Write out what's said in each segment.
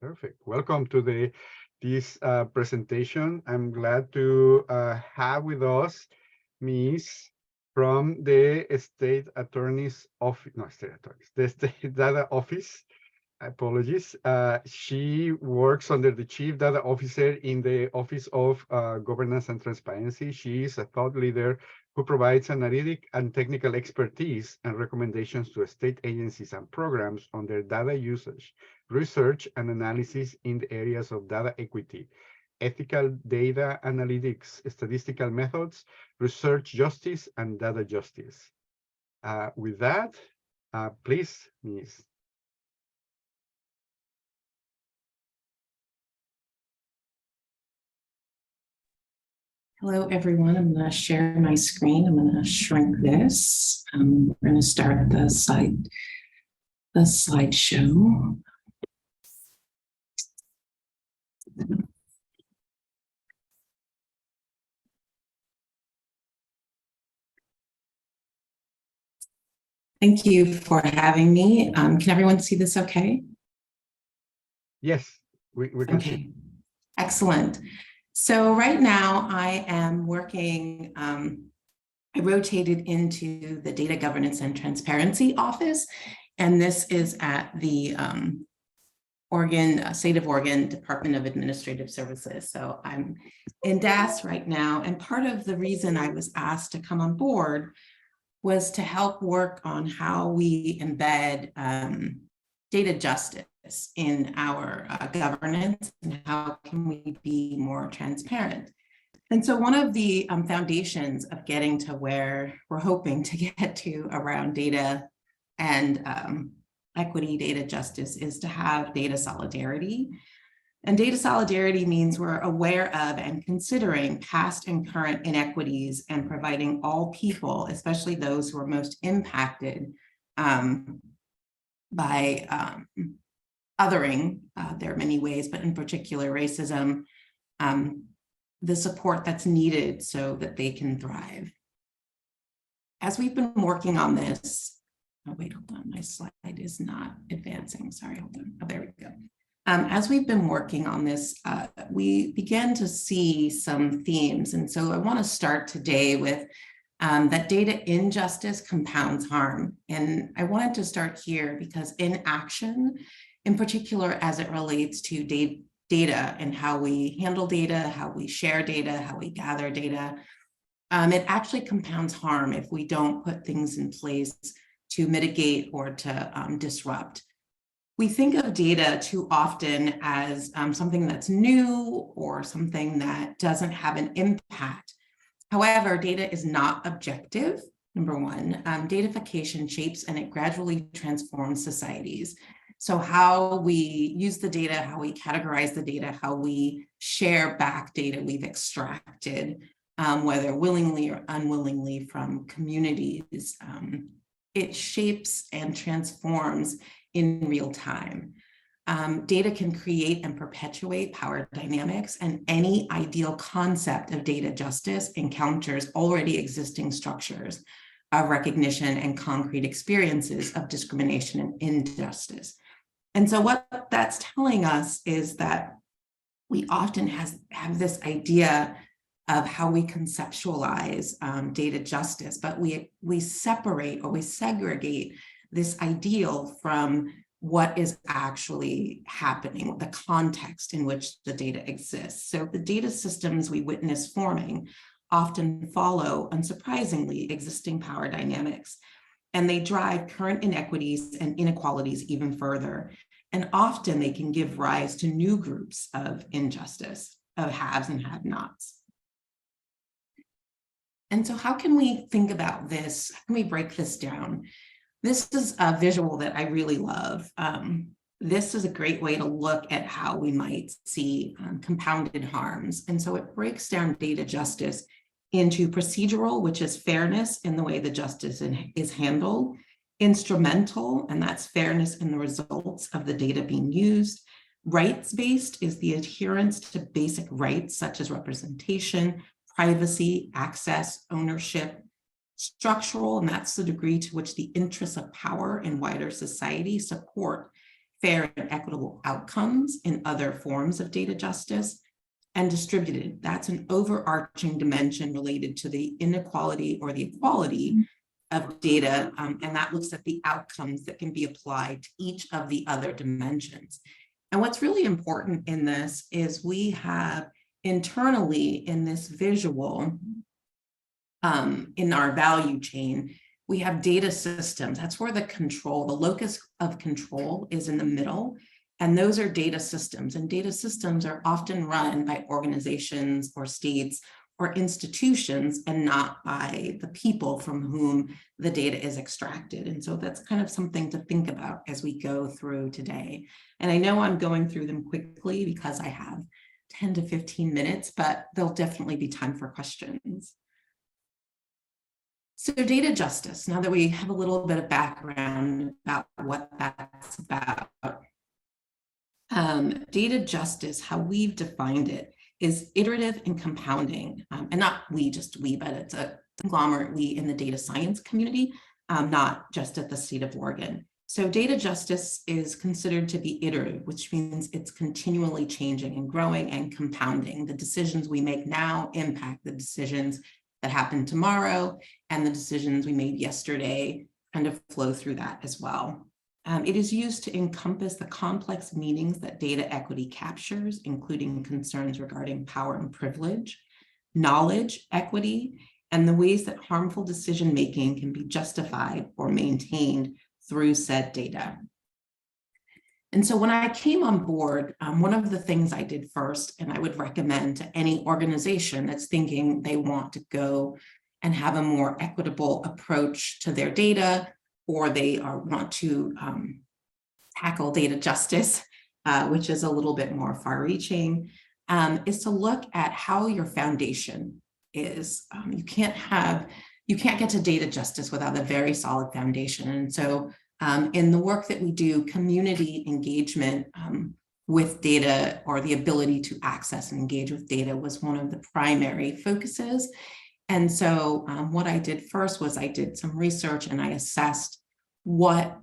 Perfect. Welcome to this presentation. I'm glad to have with us Miss from the State Attorney's Office, no, State Attorney's, the State Data Office. Apologies. She works under the Chief Data Officer in the Office of Governance and Transparency. She is a thought leader who provides analytic and technical expertise and recommendations to state agencies and programs on their data usage, research, and analysis in the areas of data equity, ethical data analytics, statistical methods, research justice, and data justice. With that, please, Ms. Hello, everyone. I'm going to share my screen. I'm going to shrink this. We're going to start the slideshow. Thank you for having me. Can everyone see this okay? Yes, we can see. Excellent. So right now I am working, I rotated into the Data Governance and Transparency Office, and this is at the State of Oregon Department of Administrative Services. So I'm in DAS right now, and part of the reason I was asked to come on board was to help work on how we embed data justice in our governance, and how can we be more transparent. And so one of the foundations of getting to where we're hoping to get to around data and equity, data justice, is to have data solidarity. And data solidarity means we're aware of and considering past and current inequities and providing all people, especially those who are most impacted by othering, there are many ways, but in particular racism, the support that's needed so that they can thrive. As we've been working on this, oh wait, hold on, my slide is not advancing, sorry, hold on, oh, there we go. As we've been working on this, we began to see some themes. And so I want to start today with that data injustice compounds harm. And I wanted to start here because inaction, in particular as it relates to data and how we handle data, how we share data, how we gather data, it actually compounds harm if we don't put things in place to mitigate or to disrupt. We think of data too often as something that's new or something that doesn't have an impact. However, data is not objective, number one. Datafication shapes and it gradually transforms societies. So how we use the data, how we categorize the data, how we share back data we've extracted, whether willingly or unwillingly from communities, it shapes and transforms in real time. Data can create and perpetuate power dynamics, and any ideal concept of data justice encounters already existing structures of recognition and concrete experiences of discrimination and injustice. And so what that's telling us is that we often have this idea of how we conceptualize data justice, but we separate or we segregate this ideal from what is actually happening, the context in which the data exists. So the data systems we witness forming often follow, unsurprisingly, existing power dynamics, and they drive current inequities and inequalities even further. And often they can give rise to new groups of injustice, of haves and have-nots. And so how can we think about this? How can we break this down? This is a visual that I really love. This is a great way to look at how we might see compounded harms. And so it breaks down data justice into procedural, which is fairness in the way the justice is handled, instrumental, and that's fairness in the results of the data being used. Rights-based is the adherence to basic rights such as representation, privacy, access, ownership. Structural, and that's the degree to which the interests of power in wider society support fair and equitable outcomes in other forms of data justice. And distributed, that's an overarching dimension related to the inequality or the equality of data, and that looks at the outcomes that can be applied to each of the other dimensions. And what's really important in this is we have internally in this visual, in our value chain, we have data systems. That's where the control, the locus of control is in the middle. And those are data systems, and data systems are often run by organizations or states or institutions and not by the people from whom the data is extracted. And so that's kind of something to think about as we go through today. And I know I'm going through them quickly because I have 10 to 15 minutes, but there'll definitely be time for questions. So data justice, now that we have a little bit of background about what that's about. Data justice, how we've defined it, is iterative and compounding, and not we, just we, but it's a conglomerate we in the data science community, not just at the state of Oregon. So data justice is considered to be iterative, which means it's continually changing and growing and compounding. The decisions we make now impact the decisions that happen tomorrow, and the decisions we made yesterday kind of flow through that as well. It is used to encompass the complex meanings that data equity captures, including concerns regarding power and privilege, knowledge equity, and the ways that harmful decision-making can be justified or maintained through said data. And so when I came on board, one of the things I did first, and I would recommend to any organization that's thinking they want to go and have a more equitable approach to their data, or they want to tackle data justice, which is a little bit more far-reaching, is to look at how your foundation is. You can't get to data justice without a very solid foundation. And so in the work that we do, community engagement with data, or the ability to access and engage with data, was one of the primary focuses. And so what I did first was I did some research and I assessed what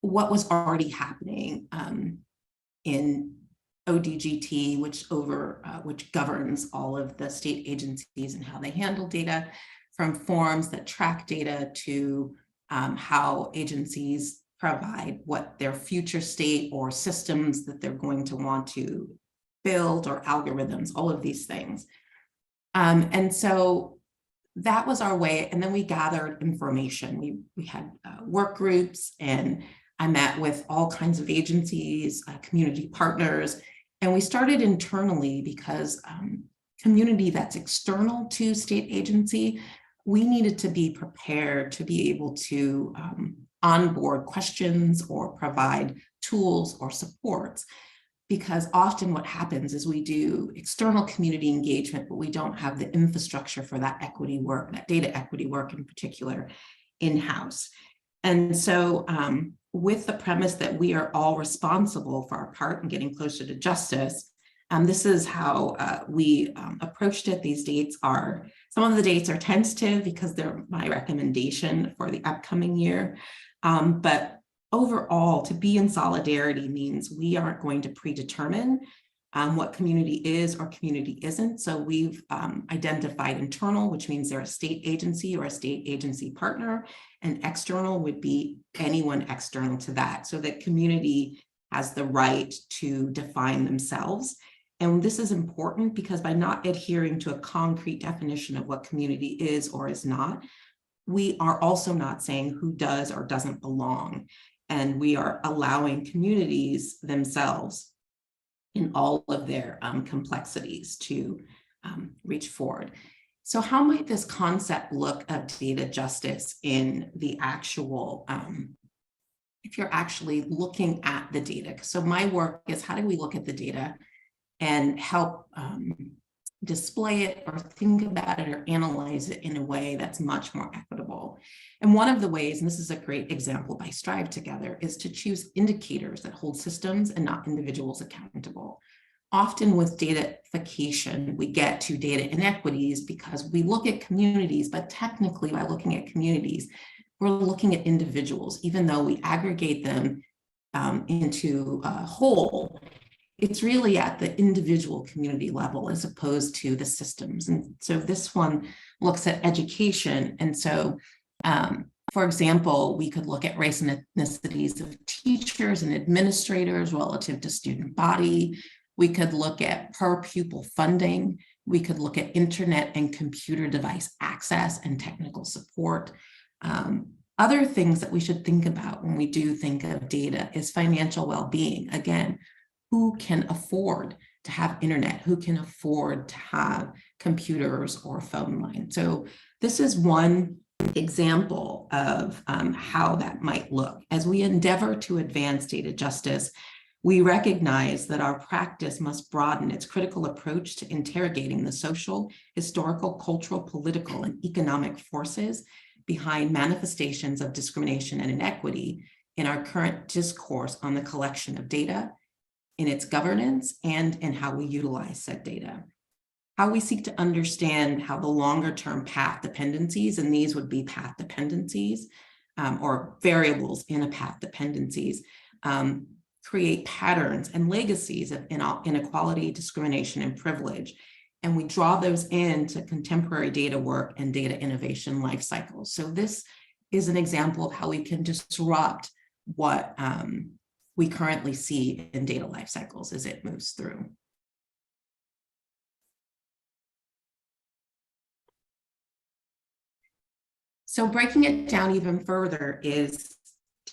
was already happening in ODGT, which governs all of the state agencies and how they handle data, from forms that track data to how agencies provide what their future state or systems that they're going to want to build, or algorithms, all of these things. And so that was our way. And then we gathered information. We had work groups, and I met with all kinds of agencies, community partners, and we started internally because community that's external to state agency, we needed to be prepared to be able to onboard questions or provide tools or supports. Because often what happens is we do external community engagement, but we don't have the infrastructure for that equity work, that data equity work in particular, in-house. And so with the premise that we are all responsible for our part in getting closer to justice, this is how we approached it. These dates are, some of the dates are tentative because they're my recommendation for the upcoming year. But overall, to be in solidarity means we aren't going to predetermine what community is or community isn't. So we've identified internal, which means they're a state agency or a state agency partner, and external would be anyone external to that, so that community has the right to define themselves. And this is important because by not adhering to a concrete definition of what community is or is not, we are also not saying who does or doesn't belong. And we are allowing communities themselves in all of their complexities to reach forward. So how might this concept look of data justice in the actual, if you're actually looking at the data? So my work is, how do we look at the data and help display it or think about it or analyze it in a way that's much more equitable? And one of the ways, and this is a great example by Strive Together, is to choose indicators that hold systems and not individuals accountable. Often with datafication, we get to data inequities because we look at communities, but technically by looking at communities, we're looking at individuals. Even though we aggregate them into a whole, it's really at the individual community level as opposed to the systems. And so this one looks at education. And so, for example, we could look at race and ethnicities of teachers and administrators relative to student body. We could look at per pupil funding. We could look at internet and computer device access and technical support. Other things that we should think about when we do think of data is financial well-being. Again, who can afford to have internet? Who can afford to have computers or phone lines? So this is one example of how that might look. As we endeavor to advance data justice, we recognize that our practice must broaden its critical approach to interrogating the social, historical, cultural, political, and economic forces behind manifestations of discrimination and inequity in our current discourse on the collection of data, in its governance, and in how we utilize said data. How we seek to understand how the longer-term path dependencies, and these would be path dependencies or variables in a path dependencies, create patterns and legacies of inequality, discrimination, and privilege. And we draw those into contemporary data work and data innovation life cycles. So this is an example of how we can disrupt what we currently see in data life cycles as it moves through. So breaking it down even further is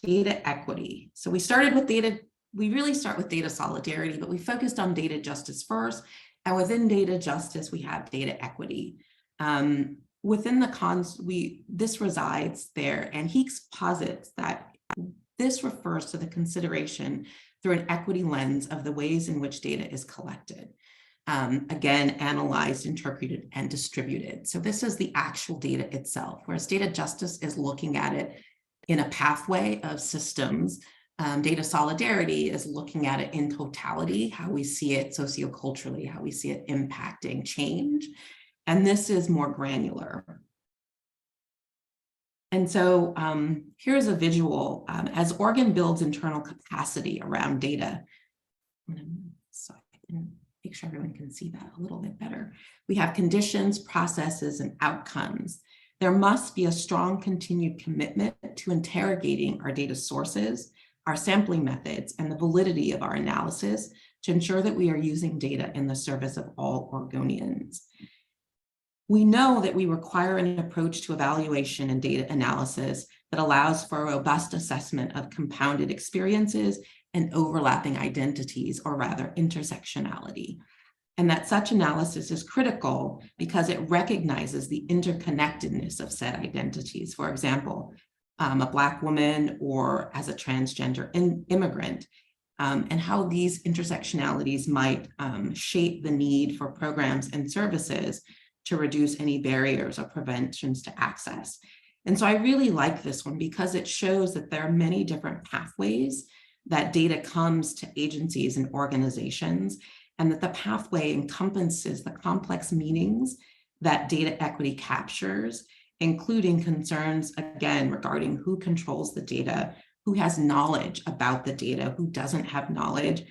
data equity. So we started with data, we really start with data solidarity, but we focused on data justice first. And within data justice, we have data equity. Within the this resides there, and he posits that this refers to the consideration through an equity lens of the ways in which data is collected. Again, analyzed, interpreted, and distributed. So this is the actual data itself, whereas data justice is looking at it in a pathway of systems. Data solidarity is looking at it in totality, how we see it socioculturally, how we see it impacting change. And this is more granular. And so here's a visual. As Oregon builds internal capacity around data, so I can make sure everyone can see that a little bit better. We have conditions, processes, and outcomes. There must be a strong continued commitment to interrogating our data sources, our sampling methods, and the validity of our analysis to ensure that we are using data in the service of all Oregonians. We know that we require an approach to evaluation and data analysis that allows for a robust assessment of compounded experiences and overlapping identities, or rather intersectionality. And that such analysis is critical because it recognizes the interconnectedness of said identities. For example, a Black woman or as a transgender immigrant, and how these intersectionalities might shape the need for programs and services to reduce any barriers or preventions to access. And so I really like this one because it shows that there are many different pathways that data comes to agencies and organizations, and that the pathway encompasses the complex meanings that data equity captures, including concerns, again, regarding who controls the data, who has knowledge about the data, who doesn't have knowledge,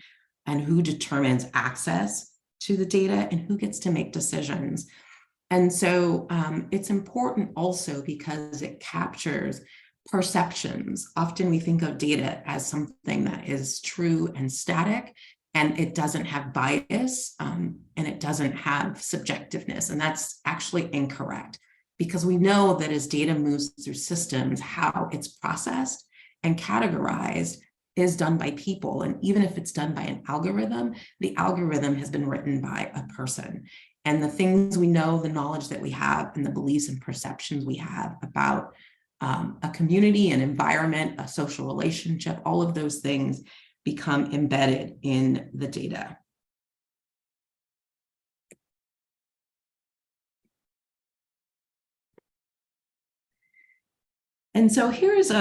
and who determines access to the data, and who gets to make decisions. And so it's important also because it captures perceptions. Often we think of data as something that is true and static, and it doesn't have bias, and it doesn't have subjectiveness. And that's actually incorrect, because we know that as data moves through systems, how it's processed and categorized is done by people. And even if it's done by an algorithm, the algorithm has been written by a person. And the things we know, the knowledge that we have, and the beliefs and perceptions we have about a community, an environment, a social relationship, all of those things become embedded in the data. And so here is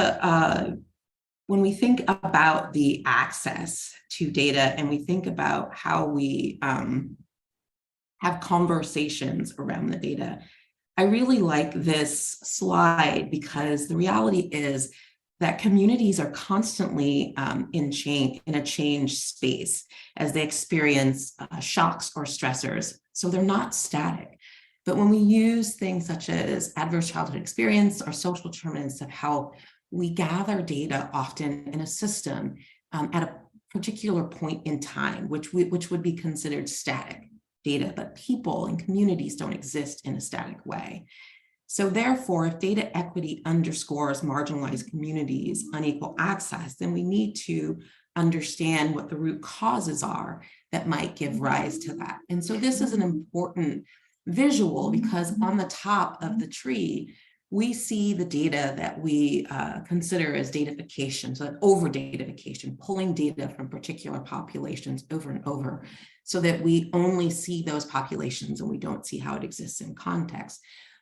when we think about the access to data and we think about how we have conversations around the data, I really like this slide because the reality is that communities are constantly in a change space as they experience shocks or stressors. So they're not static. But when we use things such as adverse childhood experience or social determinants of health, we gather data often in a system at a particular point in time, which would be considered static data, but people and communities don't exist in a static way. So therefore, if data equity underscores marginalized communities' unequal access, then we need to understand what the root causes are that might give rise to that. And so this is an important visual because on the top of the tree, we see the data that we consider as datification, so over datification, pulling data from particular populations over and over so that we only see those populations and we don't see how it exists in context.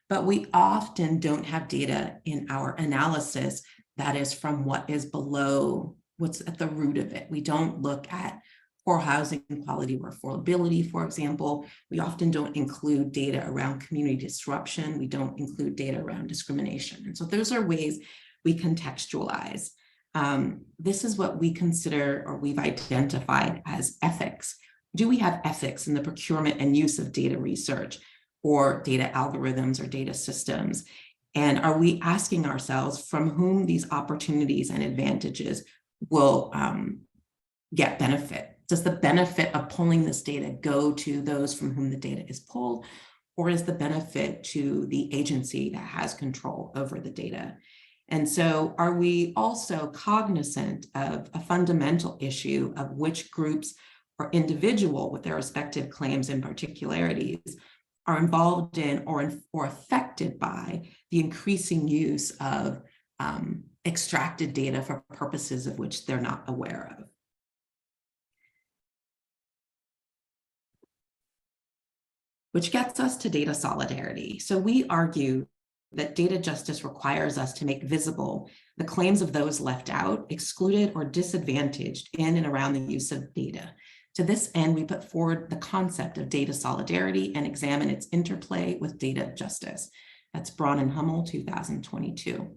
But we often don't have data in our analysis that is from what is below, what's at the root of it. We don't look at poor housing quality or affordability, for example. We often don't include data around community disruption. We don't include data around discrimination. And so those are ways we contextualize. This is what we consider or we've identified as ethics. Do we have ethics in the procurement and use of data research or data algorithms or data systems? And are we asking ourselves from whom these opportunities and advantages will get benefit? Does the benefit of pulling this data go to those from whom the data is pulled, or is the benefit to the agency that has control over the data? And so are we also cognizant of a fundamental issue of which groups or individual with their respective claims and particularities are involved in or affected by the increasing use of extracted data for purposes of which they're not aware of? Which gets us to data solidarity. So we argue that data justice requires us to make visible the claims of those left out, excluded, or disadvantaged in and around the use of data. To this end, we put forward the concept of data solidarity and examine its interplay with data justice. That's Braun and Hummel, 2022.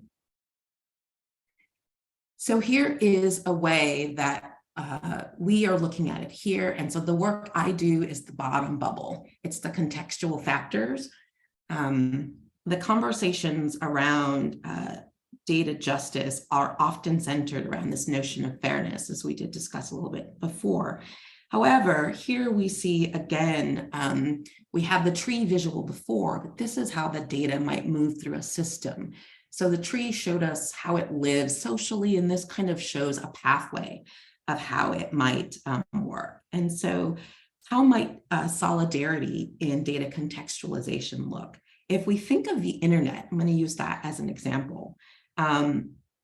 So here is a way that we are looking at it here. And so the work I do is the bottom bubble. It's the contextual factors. The conversations around data justice are often centered around this notion of fairness, as we did discuss a little bit before. However, here we see again, we have the tree visual before, but this is how the data might move through a system. So the tree showed us how it lives socially, and this kind of shows a pathway of how it might work. And so how might solidarity in data contextualization look? If we think of the internet, I'm going to use that as an example,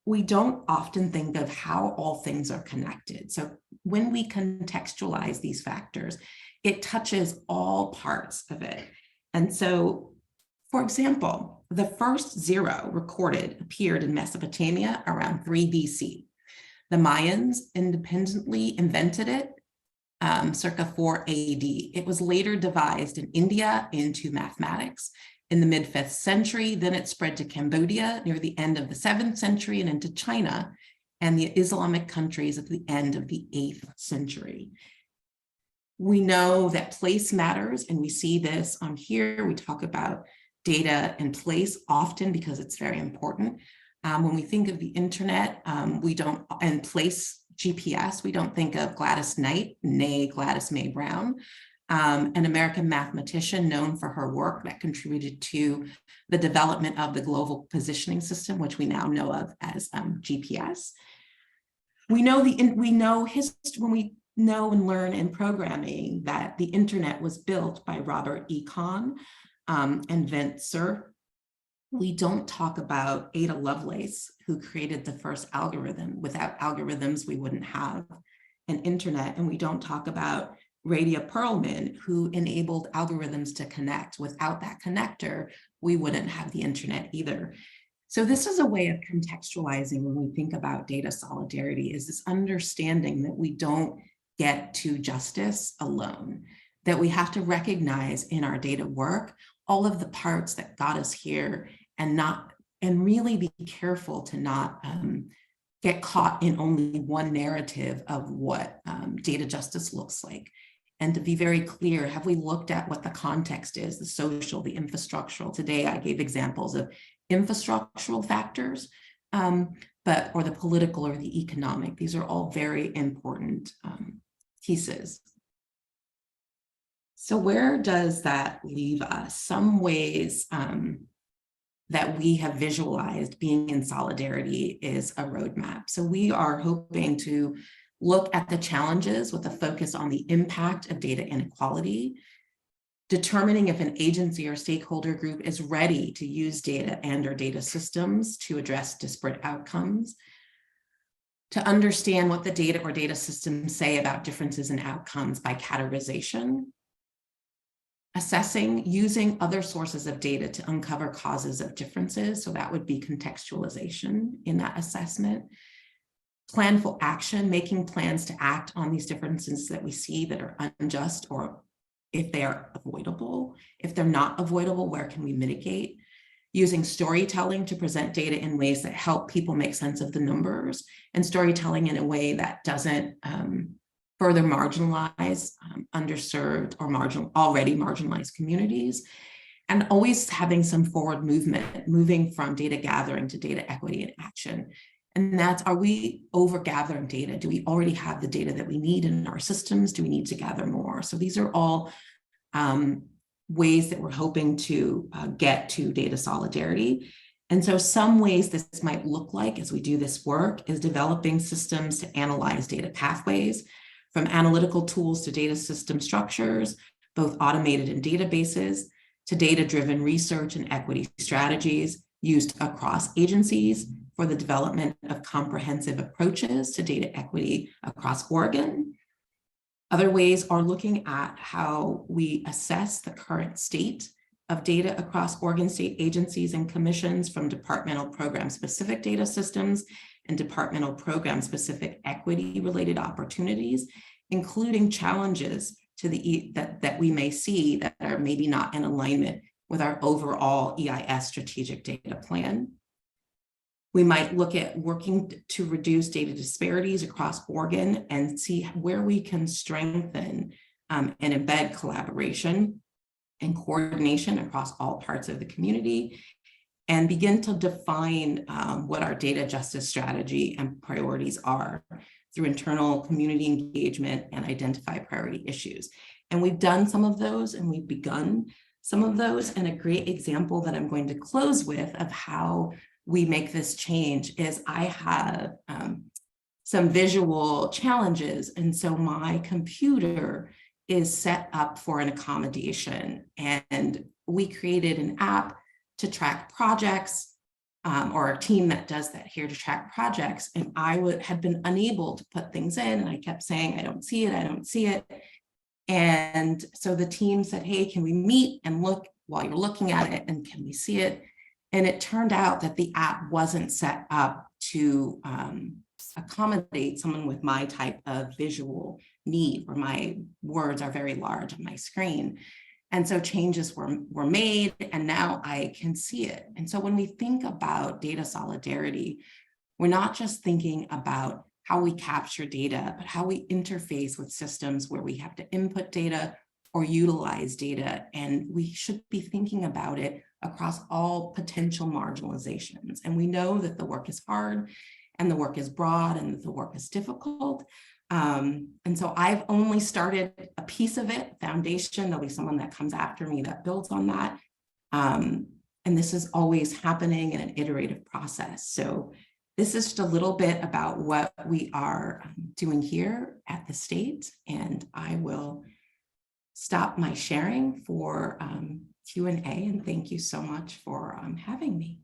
we don't often think of how all things are connected. So when we contextualize these factors, it touches all parts of it. And so, for example, the first zero recorded appeared in Mesopotamia around 3 BC. The Mayans independently invented it circa 4 AD. It was later devised in India into mathematics in the mid-5th century. Then it spread to Cambodia near the end of the 7th century and into China and the Islamic countries at the end of the 8th century. We know that place matters, and we see this on here. We talk about data and place often because it's very important. When we think of the internet, and place GPS, we don't think of Gladys Knight, née Gladys May Brown, an American mathematician known for her work that contributed to the development of the global positioning system, which we now know of as GPS. We know when we know and learn in programming that the internet was built by Robert E. Kahn and Vint Cerf. We don't talk about Ada Lovelace, who created the first algorithm. Without algorithms, we wouldn't have an internet. And we don't talk about Radia Perlman, who enabled algorithms to connect. Without that connector, we wouldn't have the internet either. So this is a way of contextualizing when we think about data solidarity, is this understanding that we don't get to justice alone, that we have to recognize in our data work all of the parts that got us here and really be careful to not get caught in only one narrative of what data justice looks like. And to be very clear, have we looked at what the context is, the social, the infrastructural? Today, I gave examples of infrastructural factors, or the political or the economic. These are all very important pieces. So where does that leave us? Some ways that we have visualized being in solidarity is a roadmap. So we are hoping to look at the challenges with a focus on the impact of data inequality, determining if an agency or stakeholder group is ready to use data and/or data systems to address disparate outcomes, to understand what the data or data systems say about differences in outcomes by categorization, assessing using other sources of data to uncover causes of differences. So that would be contextualization in that assessment. Planful action, making plans to act on these differences that we see that are unjust, or if they are avoidable. If they're not avoidable, where can we mitigate? Using storytelling to present data in ways that help people make sense of the numbers, and storytelling in a way that doesn't further marginalize underserved or already marginalized communities, and always having some forward movement, moving from data gathering to data equity and action. And that's, are we over gathering data? Do we already have the data that we need in our systems? Do we need to gather more? So these are all ways that we're hoping to get to data solidarity. And so some ways this might look like as we do this work is developing systems to analyze data pathways, from analytical tools to data system structures, both automated and databases, to data-driven research and equity strategies used across agencies for the development of comprehensive approaches to data equity across Oregon. Other ways are looking at how we assess the current state of data across Oregon state agencies and commissions, from departmental program-specific data systems and departmental program-specific equity-related opportunities, including challenges to that we may see that are maybe not in alignment with our overall EIS strategic data plan. We might look at working to reduce data disparities across Oregon and see where we can strengthen and embed collaboration and coordination across all parts of the community, and begin to define what our data justice strategy and priorities are through internal community engagement and identify priority issues. And we've done some of those, and we've begun some of those. And a great example that I'm going to close with of how we make this change is I have some visual challenges. And so my computer is set up for an accommodation. And we created an app to track projects, or a team that does that here to track projects. And I had been unable to put things in, and I kept saying, I don't see it, I don't see it. And so the team said, hey, can we meet and look while you're looking at it, and can we see it? And it turned out that the app wasn't set up to accommodate someone with my type of visual need, where my words are very large on my screen. And so changes were made, and now I can see it. And so when we think about data solidarity, we're not just thinking about how we capture data, but how we interface with systems where we have to input data or utilize data. And we should be thinking about it across all potential marginalizations. And we know that the work is hard, and the work is broad, and that the work is difficult. And so I've only started a piece of it, foundation. There'll be someone that comes after me that builds on that. And this is always happening in an iterative process. So this is just a little bit about what we are doing here at the state. And I will stop my sharing for Q&A. And thank you so much for having me.